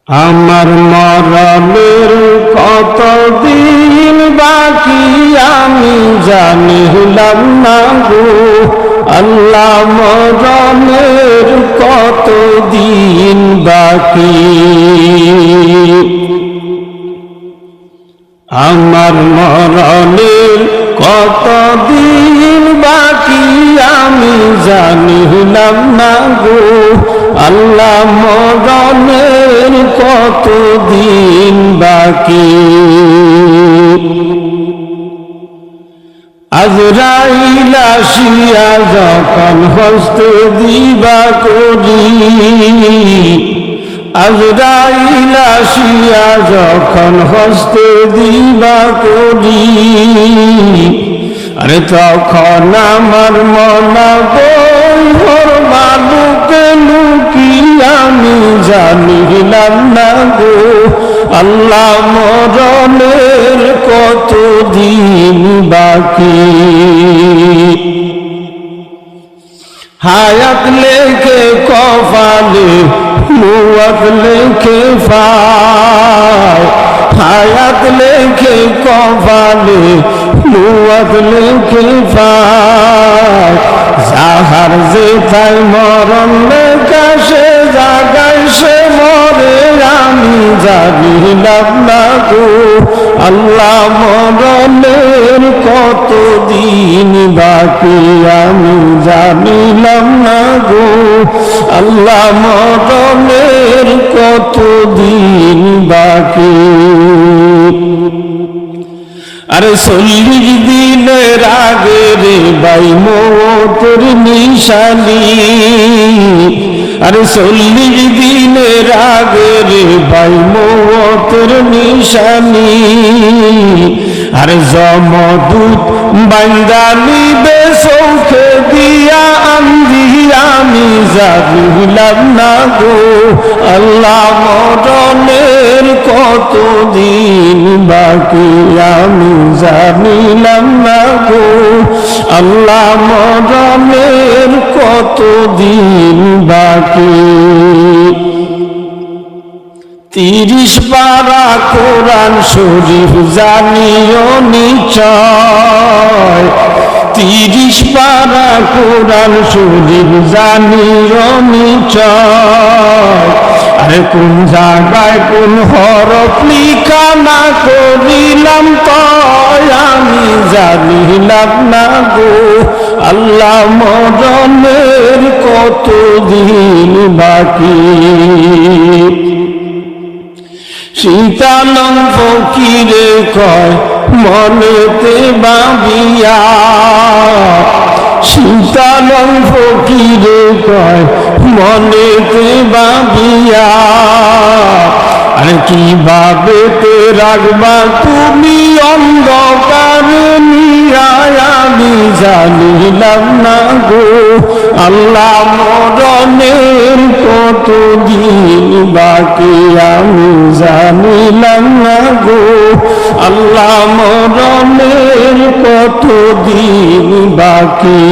আমার মরণের কতদিন বাকি আমি জানিলাম না গো আল্লাহ, মরণের কতদিন বাকি। আমার মরণের কতদিন বাকি আমি জানিলাম না গো আল্লাহ, মরণের কতদিন বাকি। আজরাইল আসিয়া যখন হস্তে দিবা করি, আজরাইল আসিয়া যখন হস্তে দিবা করি, আরে তখন আমার মনা বই বালুকে লুকি আমি জানিলাম না গো আল্লাহ, মরণের কতদিন বাকি। হায়াত লেখে কপালে মুয়াত লেখে ফায়, হায়াত লেখে কপালে মুয়াত লেখে ফায়, যাহার যেথায় মরণ লেখা সে জাগায় সে মরে আমি জানিলাম না গো আল্লাহ, মরণের কতদিন বাকি আমি জানিলাম না গো আল্লাহ, মরণের কতদিন বাকি। আরে 40 দিনের আগে রে ভাই মওতের নিশানি, আরে 40 দিনের আগে রে ভাই মওতের নিশানি, আরে যমদূত বান্দা নিবে চোখে দিয়া আন্ধি আমি জানিলাম না গো আল্লাহ, মরণের কতদিন বাকি আমি জানিলাম না গো আল্লাহ, মরণের কতদিন বাকি। 30 পারা কোরআন শরীফ জানিও নিশ্চয়, 30 পারা কোরআন শরীফ জানিও নিশ্চয়, আরে কোন জায়গায় কোন হরফ লিখা না করিলাম তয় আমি জানিলাম না গো আল্লাহ, মরণের কতদিন বাকি। শীতালং ফকিরে কয় মনেতে ভাবিয়া, শীতালং ফকিরে কয় মনেতে ভাবিয়া, আরে কিভাবে তে রাখবা তুমি অন্ধকার নিয়ায় আমি জানিলাম না গো আল্লাহ, মরণের কতদিন বাকি আমি জানিলাম না গো আল্লাহ, মরণের কতদিন বাকি।